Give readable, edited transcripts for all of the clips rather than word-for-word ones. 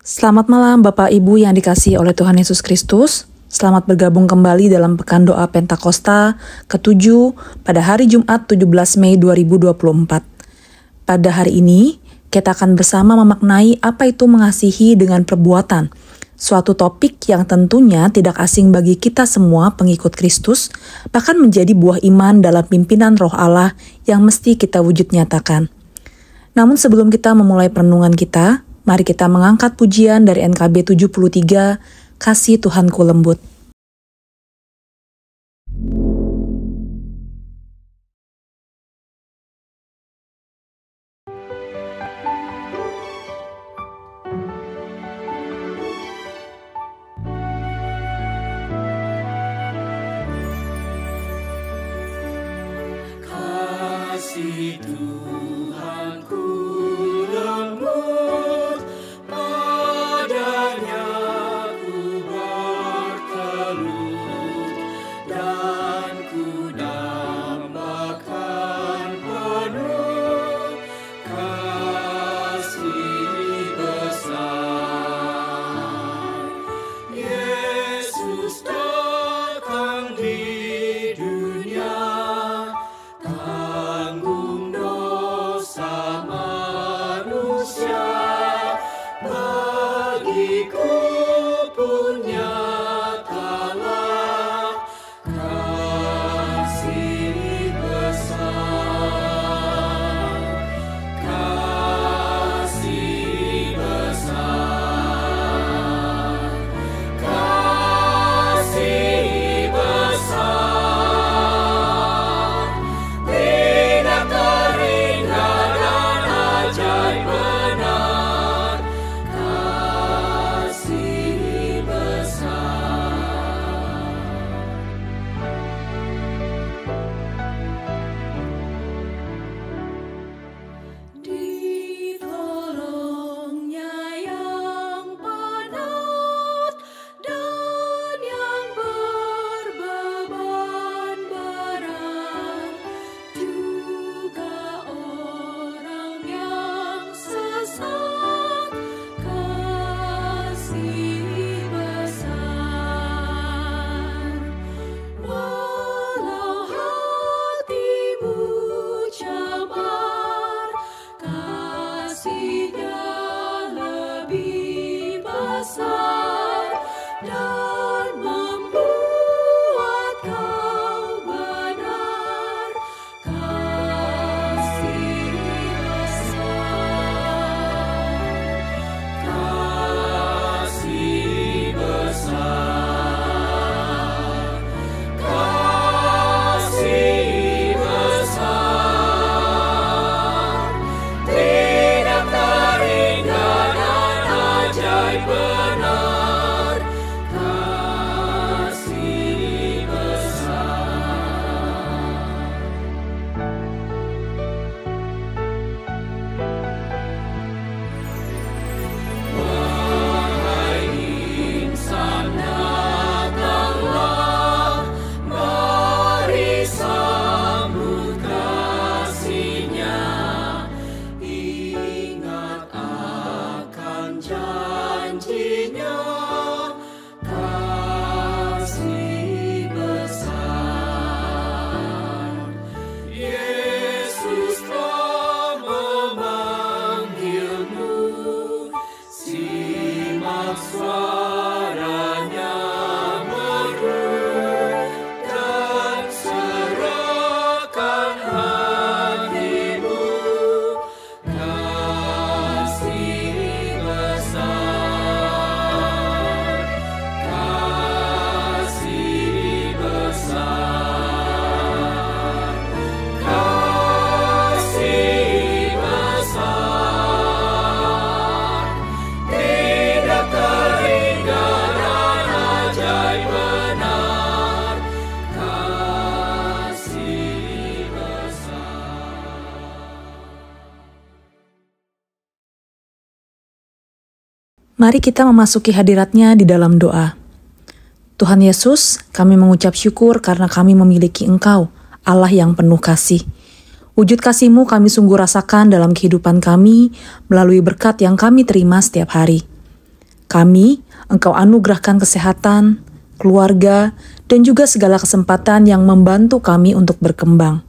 Selamat malam Bapak Ibu yang dikasihi oleh Tuhan Yesus Kristus. Selamat bergabung kembali dalam Pekan Doa Pentakosta ke-7 pada hari Jumat 17 Mei 2024. Pada hari ini, kita akan bersama memaknai apa itu mengasihi dengan perbuatan. Suatu topik yang tentunya tidak asing bagi kita semua pengikut Kristus, bahkan menjadi buah iman dalam pimpinan Roh Allah yang mesti kita wujud nyatakan. Namun sebelum kita memulai perenungan kita, mari kita mengangkat pujian dari NKB 73, Kasih Tuhanku Lembut. Kasih Tuhanku lembut, padanya ku bertelut, dan ku dambakan penuh kasih besar. Yesus datang di dunia, tanggung dosa manusia, bagiku pun nyatalah kasih besar, kasih besar, kasih besar. Tidak terhingga dan ajaib benar, kasih besar. Ditolongnya yang penat dan yang berbeban berat, juga orang yang sesat, kasih besar. Walau hatimu cabar, kasihnya lebih besar dan membuat kau benar, kasih besar, kasih besar, kasih besar. Tidak terhingga dan ajaib benar, kasih besar. Wahai insan, datanglah, mari sambut kasih-Nya. Ingat akan janji-Nya, kasih besar. Yesus telah memanggilmu, simak suara-Nya merdu, dan serahkan hatimu, kasih besar, kasih besar, kasih besar. Tidak terhingga dan ajaib benar, kasih besar. Mari kita memasuki hadirat-Nya di dalam doa. Tuhan Yesus, kami mengucap syukur karena kami memiliki Engkau, Allah yang penuh kasih. Wujud kasih-Mu kami sungguh rasakan dalam kehidupan kami melalui berkat yang kami terima setiap hari. Kami, Engkau anugerahkan kesehatan, keluarga, dan juga segala kesempatan yang membantu kami untuk berkembang.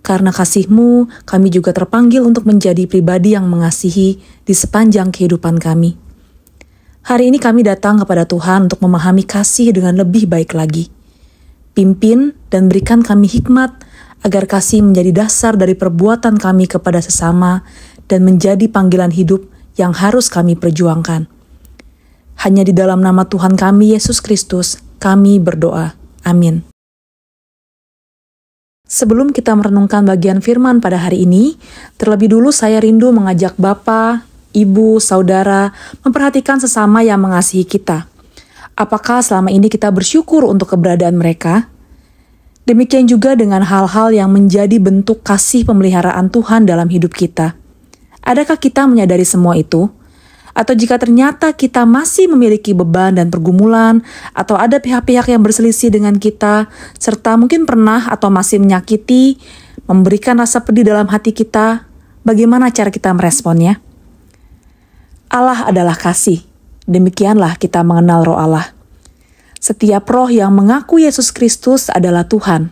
Karena kasih-Mu, kami juga terpanggil untuk menjadi pribadi yang mengasihi di sepanjang kehidupan kami. Hari ini kami datang kepada Tuhan untuk memahami kasih dengan lebih baik lagi. Pimpin dan berikan kami hikmat agar kasih menjadi dasar dari perbuatan kami kepada sesama dan menjadi panggilan hidup yang harus kami perjuangkan. Hanya di dalam nama Tuhan kami, Yesus Kristus, kami berdoa. Amin. Sebelum kita merenungkan bagian firman pada hari ini, terlebih dulu saya rindu mengajak Bapak, Ibu, Saudara memperhatikan sesama yang mengasihi kita. Apakah selama ini kita bersyukur untuk keberadaan mereka? Demikian juga dengan hal-hal yang menjadi bentuk kasih pemeliharaan Tuhan dalam hidup kita. Adakah kita menyadari semua itu? Atau jika ternyata kita masih memiliki beban dan pergumulan, atau ada pihak-pihak yang berselisih dengan kita, serta mungkin pernah atau masih menyakiti, memberikan rasa pedih dalam hati kita, bagaimana cara kita meresponnya? Allah adalah kasih. Demikianlah kita mengenal Roh Allah. Setiap roh yang mengaku Yesus Kristus adalah Tuhan,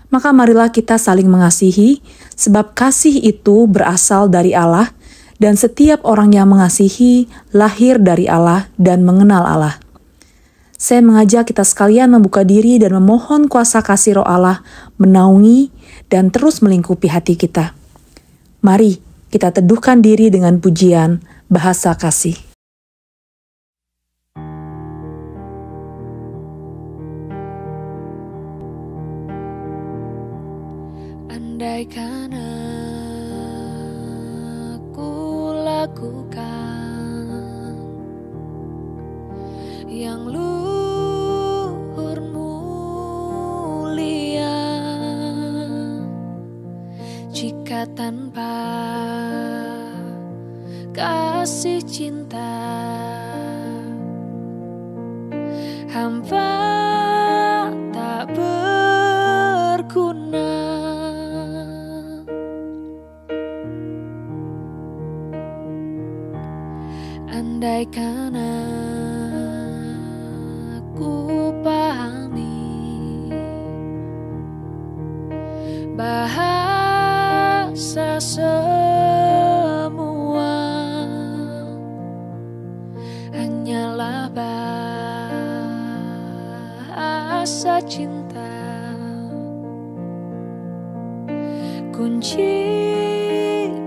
maka marilah kita saling mengasihi, sebab kasih itu berasal dari Allah, dan setiap orang yang mengasihi lahir dari Allah dan mengenal Allah. Saya mengajak kita sekalian membuka diri dan memohon kuasa kasih Roh Allah menaungi dan terus melingkupi hati kita. Mari kita teduhkan diri dengan pujian bahasa kasih. Andaikan aku lakukan yang luhur mulia, jika tanpa kasih cinta hamba tak berguna. Andaikan aku pahami bahasa semua hanyalah bahasa cinta, kunci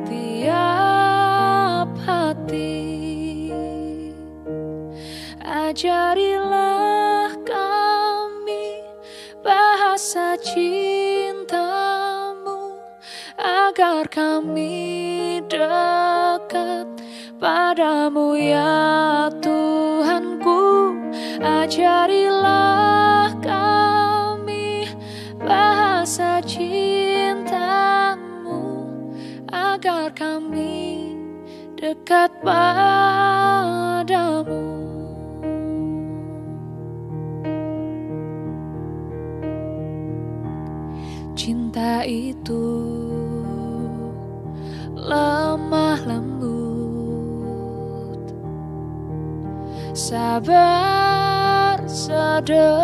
tiap hati. Ajarilah kami bahasa cinta-Mu, agar kami dekat padamu ya Tuhanku. Ajarilah kami bahasa cinta-Mu, agar kami dekat padamu. Cinta itu lemah lembut, sabar sederhana.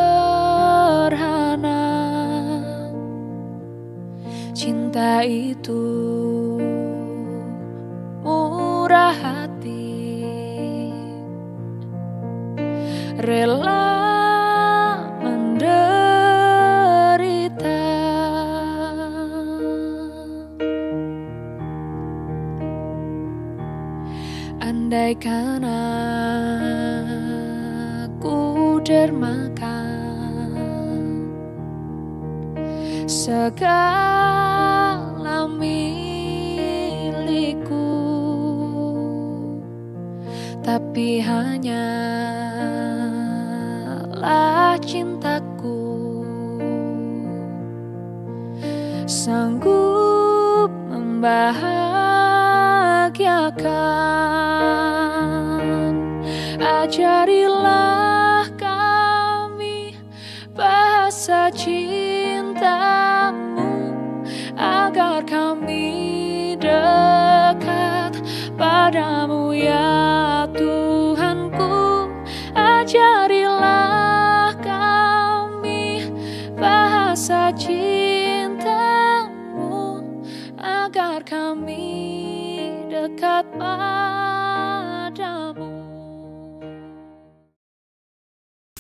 Cinta itu murah hati, rela andaikan aku dermakan segala milikku, tapi hanyalah cintaku sanggup membahagiakan. Ajarilah kami bahasa cinta-Mu, agar kami dekat padamu ya Tuhanku.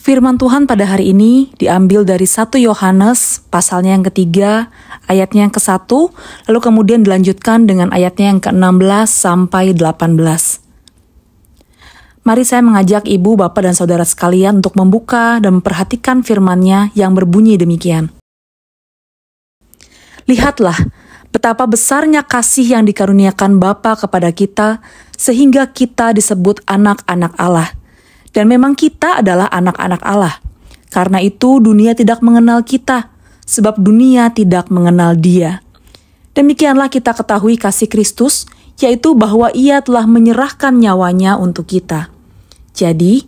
Firman Tuhan pada hari ini diambil dari 1 Yohanes pasalnya yang ketiga, ayatnya yang ke-1, lalu kemudian dilanjutkan dengan ayatnya yang ke-16 sampai 18. Mari saya mengajak ibu, bapak, dan saudara sekalian untuk membuka dan memperhatikan firman-Nya yang berbunyi demikian. Lihatlah, betapa besarnya kasih yang dikaruniakan Bapa kepada kita, sehingga kita disebut anak-anak Allah. Dan memang kita adalah anak-anak Allah. Karena itu dunia tidak mengenal kita, sebab dunia tidak mengenal Dia. Demikianlah kita ketahui kasih Kristus, yaitu bahwa Ia telah menyerahkan nyawanya untuk kita. Jadi,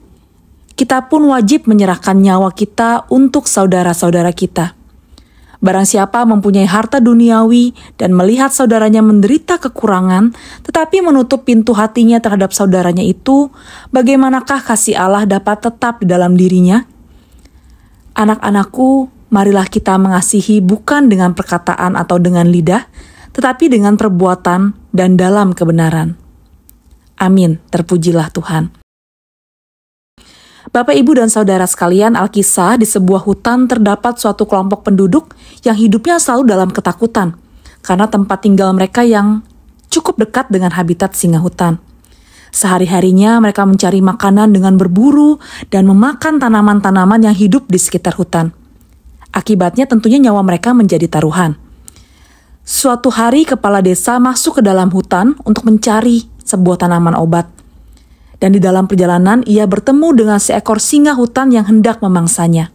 kita pun wajib menyerahkan nyawa kita untuk saudara-saudara kita. Barang siapa mempunyai harta duniawi dan melihat saudaranya menderita kekurangan, tetapi menutup pintu hatinya terhadap saudaranya itu, bagaimanakah kasih Allah dapat tetap di dalam dirinya? Anak-anakku, marilah kita mengasihi bukan dengan perkataan atau dengan lidah, tetapi dengan perbuatan dan dalam kebenaran. Amin, terpujilah Tuhan. Bapak, Ibu, dan Saudara sekalian, Alkisah, di sebuah hutan terdapat suatu kelompok penduduk yang hidupnya selalu dalam ketakutan, karena tempat tinggal mereka yang cukup dekat dengan habitat singa hutan. Sehari-harinya mereka mencari makanan dengan berburu dan memakan tanaman-tanaman yang hidup di sekitar hutan. Akibatnya tentunya nyawa mereka menjadi taruhan. Suatu hari kepala desa masuk ke dalam hutan untuk mencari sebuah tanaman obat. Dan di dalam perjalanan ia bertemu dengan seekor singa hutan yang hendak memangsanya.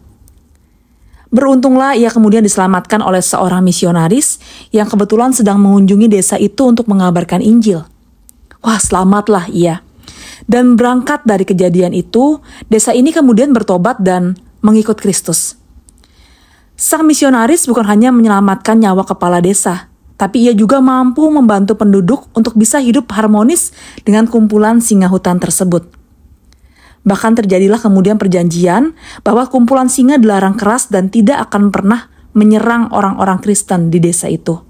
Beruntunglah ia kemudian diselamatkan oleh seorang misionaris yang kebetulan sedang mengunjungi desa itu untuk mengabarkan Injil. Wah, selamatlah ia. Dan berangkat dari kejadian itu, desa ini kemudian bertobat dan mengikut Kristus. Sang misionaris bukan hanya menyelamatkan nyawa kepala desa, tapi ia juga mampu membantu penduduk untuk bisa hidup harmonis dengan kumpulan singa hutan tersebut. Bahkan terjadilah kemudian perjanjian bahwa kumpulan singa dilarang keras dan tidak akan pernah menyerang orang-orang Kristen di desa itu.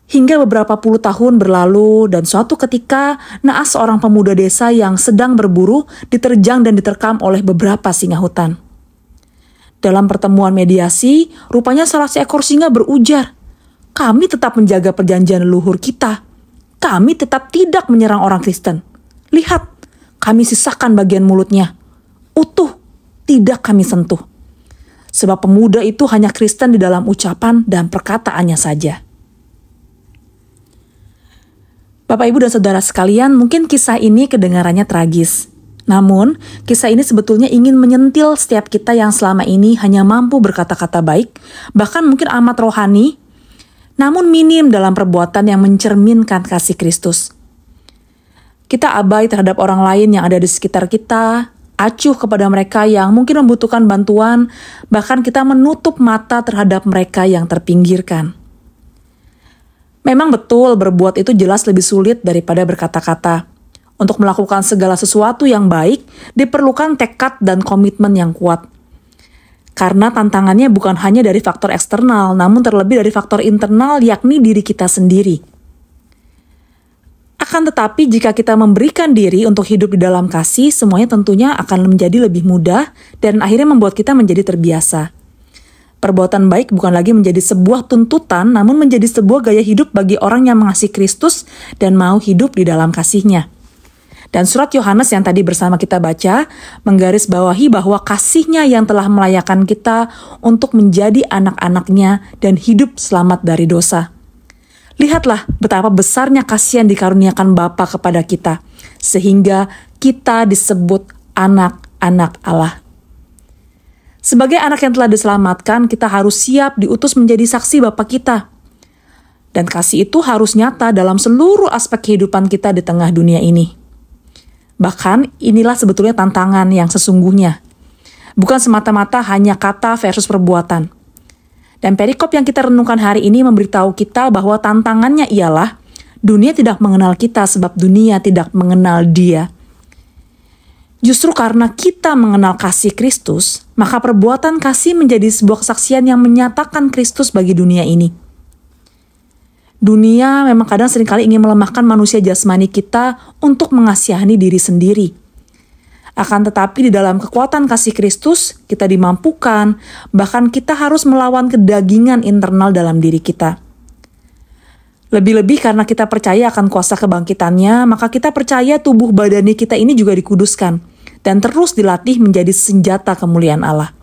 Hingga beberapa puluh tahun berlalu dan suatu ketika naas seorang pemuda desa yang sedang berburu diterjang dan diterkam oleh beberapa singa hutan. Dalam pertemuan mediasi, rupanya salah seekor singa berujar, "Kami tetap menjaga perjanjian leluhur kita. Kami tetap tidak menyerang orang Kristen. Lihat, kami sisakan bagian mulutnya. Utuh, tidak kami sentuh." Sebab pemuda itu hanya Kristen di dalam ucapan dan perkataannya saja. Bapak, Ibu, dan Saudara sekalian, mungkin kisah ini kedengarannya tragis. Namun, kisah ini sebetulnya ingin menyentil setiap kita yang selama ini hanya mampu berkata-kata baik, bahkan mungkin amat rohani, namun minim dalam perbuatan yang mencerminkan kasih Kristus. Kita abai terhadap orang lain yang ada di sekitar kita, acuh kepada mereka yang mungkin membutuhkan bantuan, bahkan kita menutup mata terhadap mereka yang terpinggirkan. Memang betul berbuat itu jelas lebih sulit daripada berkata-kata. Untuk melakukan segala sesuatu yang baik, diperlukan tekad dan komitmen yang kuat. Karena tantangannya bukan hanya dari faktor eksternal, namun terlebih dari faktor internal, yakni diri kita sendiri. Akan tetapi, jika kita memberikan diri untuk hidup di dalam kasih, semuanya tentunya akan menjadi lebih mudah dan akhirnya membuat kita menjadi terbiasa. Perbuatan baik bukan lagi menjadi sebuah tuntutan, namun menjadi sebuah gaya hidup bagi orang yang mengasihi Kristus dan mau hidup di dalam kasih-Nya. Dan surat Yohanes yang tadi bersama kita baca, menggarisbawahi bahwa kasih-Nya yang telah melayakan kita untuk menjadi anak-anak-Nya dan hidup selamat dari dosa. Lihatlah betapa besarnya kasih yang dikaruniakan Bapa kepada kita, sehingga kita disebut anak-anak Allah. Sebagai anak yang telah diselamatkan, kita harus siap diutus menjadi saksi Bapa kita. Dan kasih itu harus nyata dalam seluruh aspek kehidupan kita di tengah dunia ini. Bahkan inilah sebetulnya tantangan yang sesungguhnya. Bukan semata-mata hanya kata versus perbuatan. Dan perikop yang kita renungkan hari ini memberitahu kita bahwa tantangannya ialah dunia tidak mengenal kita sebab dunia tidak mengenal Dia. Justru karena kita mengenal kasih Kristus, maka perbuatan kasih menjadi sebuah kesaksian yang menyatakan Kristus bagi dunia ini. Dunia memang kadang seringkali ingin melemahkan manusia jasmani kita untuk mengasihani diri sendiri. Akan tetapi di dalam kekuatan kasih Kristus, kita dimampukan, bahkan kita harus melawan kedagingan internal dalam diri kita. Lebih-lebih karena kita percaya akan kuasa kebangkitannya, maka kita percaya tubuh badani kita ini juga dikuduskan dan terus dilatih menjadi senjata kemuliaan Allah.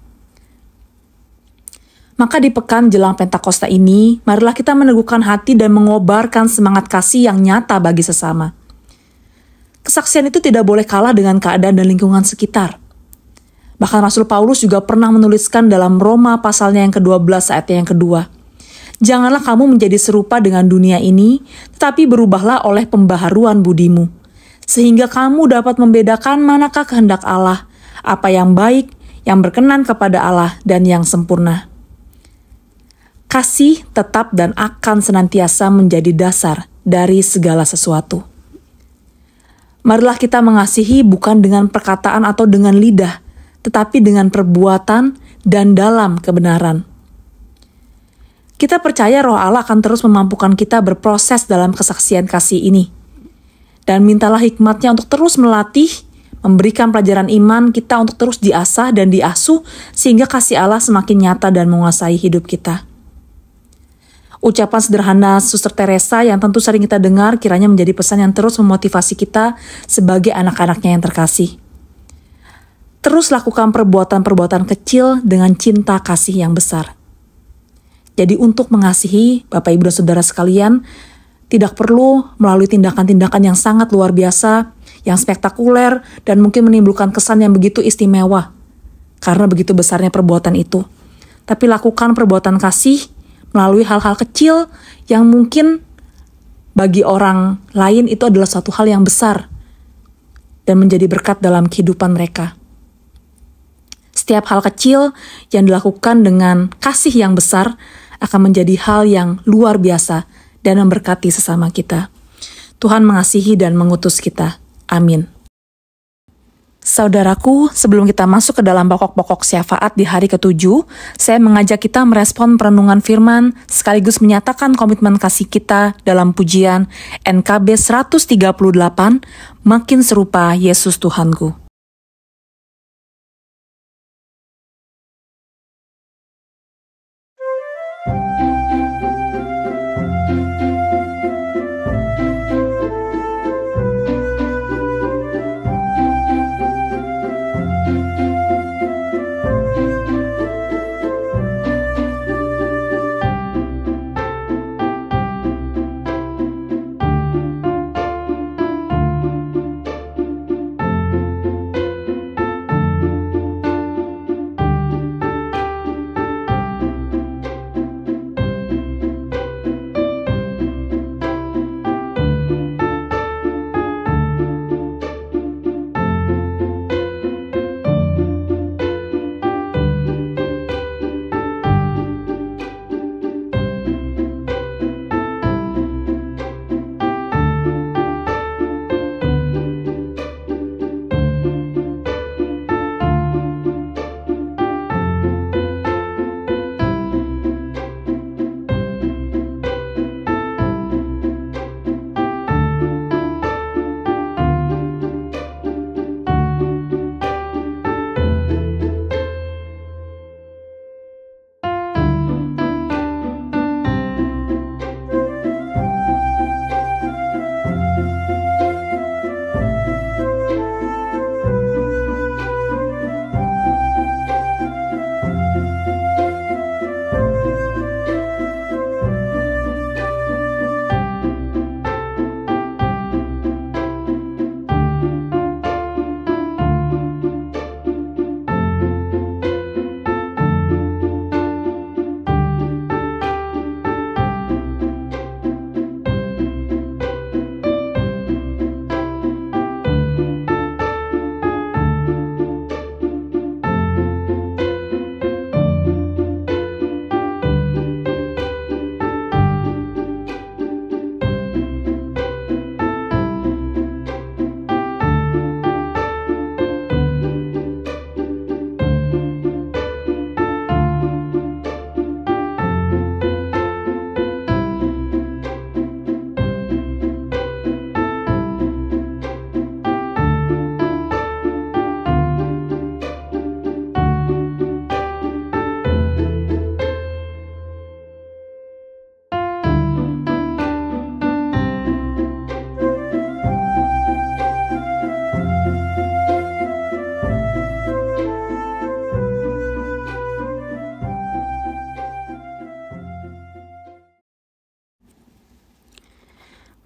Maka di pekan jelang Pentakosta ini, marilah kita meneguhkan hati dan mengobarkan semangat kasih yang nyata bagi sesama. Kesaksian itu tidak boleh kalah dengan keadaan dan lingkungan sekitar. Bahkan Rasul Paulus juga pernah menuliskan dalam Roma pasalnya yang ke-12 ayatnya yang kedua. Janganlah kamu menjadi serupa dengan dunia ini, tetapi berubahlah oleh pembaharuan budimu, sehingga kamu dapat membedakan manakah kehendak Allah, apa yang baik, yang berkenan kepada Allah, dan yang sempurna. Kasih tetap dan akan senantiasa menjadi dasar dari segala sesuatu. Marilah kita mengasihi bukan dengan perkataan atau dengan lidah, tetapi dengan perbuatan dan dalam kebenaran. Kita percaya Roh Allah akan terus memampukan kita berproses dalam kesaksian kasih ini. Dan mintalah hikmat-Nya untuk terus melatih, memberikan pelajaran iman kita untuk terus diasah dan diasuh, sehingga kasih Allah semakin nyata dan menguasai hidup kita. Ucapan sederhana Suster Teresa yang tentu sering kita dengar kiranya menjadi pesan yang terus memotivasi kita sebagai anak-anaknya yang terkasih. Terus lakukan perbuatan-perbuatan kecil dengan cinta kasih yang besar. Jadi untuk mengasihi Bapak Ibu dan Saudara sekalian, tidak perlu melalui tindakan-tindakan yang sangat luar biasa, yang spektakuler, dan mungkin menimbulkan kesan yang begitu istimewa, karena begitu besarnya perbuatan itu. Tapi lakukan perbuatan kasih melalui hal-hal kecil yang mungkin bagi orang lain itu adalah suatu hal yang besar dan menjadi berkat dalam kehidupan mereka. Setiap hal kecil yang dilakukan dengan kasih yang besar akan menjadi hal yang luar biasa dan memberkati sesama kita. Tuhan mengasihi dan mengutus kita. Amin. Saudaraku, sebelum kita masuk ke dalam pokok-pokok syafaat di hari ke-7, saya mengajak kita merespon perenungan firman sekaligus menyatakan komitmen kasih kita dalam pujian NKB 138, Makin Serupa Yesus Tuhanku.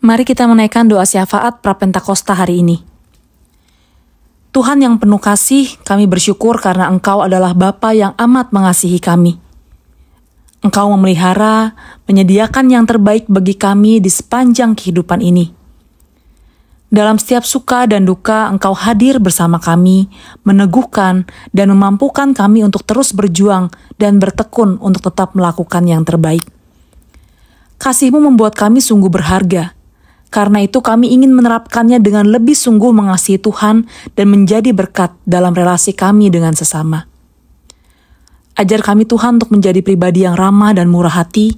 Mari kita menaikkan doa syafaat Prapentakosta hari ini. Tuhan yang penuh kasih, kami bersyukur karena Engkau adalah Bapa yang amat mengasihi kami. Engkau memelihara, menyediakan yang terbaik bagi kami di sepanjang kehidupan ini. Dalam setiap suka dan duka, Engkau hadir bersama kami, meneguhkan dan memampukan kami untuk terus berjuang dan bertekun untuk tetap melakukan yang terbaik. Kasih-Mu membuat kami sungguh berharga. Karena itu kami ingin menerapkannya dengan lebih sungguh mengasihi Tuhan dan menjadi berkat dalam relasi kami dengan sesama. Ajar kami Tuhan untuk menjadi pribadi yang ramah dan murah hati,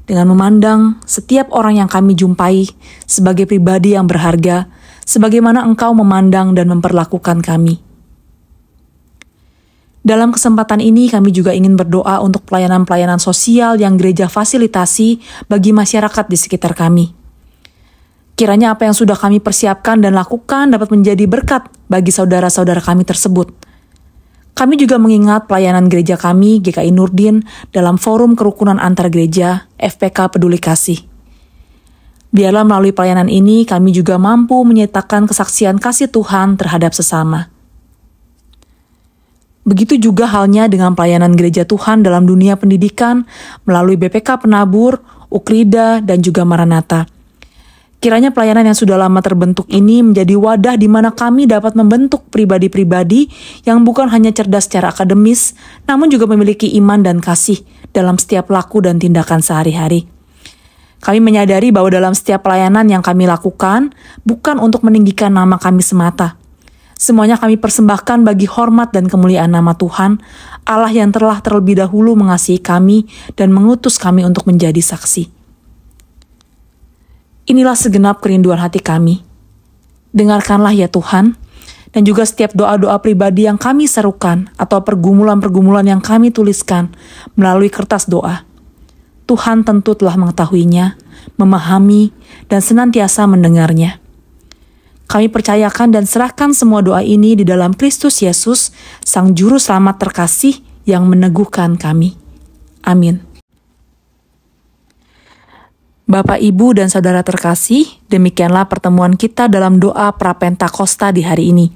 dengan memandang setiap orang yang kami jumpai sebagai pribadi yang berharga, sebagaimana Engkau memandang dan memperlakukan kami. Dalam kesempatan ini kami juga ingin berdoa untuk pelayanan-pelayanan sosial yang gereja fasilitasi bagi masyarakat di sekitar kami. Kiranya apa yang sudah kami persiapkan dan lakukan dapat menjadi berkat bagi saudara-saudara kami tersebut. Kami juga mengingat pelayanan gereja kami, GKI Nurdin, dalam forum kerukunan antar gereja, FPK Peduli Kasih. Biarlah melalui pelayanan ini kami juga mampu menyatakan kesaksian kasih Tuhan terhadap sesama. Begitu juga halnya dengan pelayanan gereja Tuhan dalam dunia pendidikan melalui BPK Penabur, Ukrida, dan juga Maranatha. Kiranya pelayanan yang sudah lama terbentuk ini menjadi wadah di mana kami dapat membentuk pribadi-pribadi yang bukan hanya cerdas secara akademis, namun juga memiliki iman dan kasih dalam setiap laku dan tindakan sehari-hari. Kami menyadari bahwa dalam setiap pelayanan yang kami lakukan, bukan untuk meninggikan nama kami semata. Semuanya kami persembahkan bagi hormat dan kemuliaan nama Tuhan, Allah yang telah terlebih dahulu mengasihi kami dan mengutus kami untuk menjadi saksi. Inilah segenap kerinduan hati kami. Dengarkanlah ya Tuhan, dan juga setiap doa-doa pribadi yang kami serukan atau pergumulan-pergumulan yang kami tuliskan melalui kertas doa. Tuhan tentu telah mengetahuinya, memahami, dan senantiasa mendengarnya. Kami percayakan dan serahkan semua doa ini di dalam Kristus Yesus, Sang Juru Selamat terkasih yang meneguhkan kami. Amin. Bapak, Ibu, dan Saudara terkasih, demikianlah pertemuan kita dalam doa Prapentakosta di hari ini.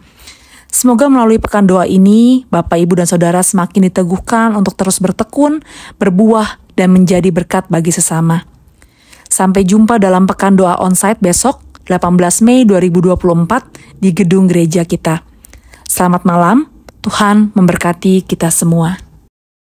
Semoga melalui pekan doa ini, Bapak, Ibu, dan Saudara semakin diteguhkan untuk terus bertekun, berbuah, dan menjadi berkat bagi sesama. Sampai jumpa dalam pekan doa onsite besok, 18 Mei 2024, di gedung gereja kita. Selamat malam, Tuhan memberkati kita semua.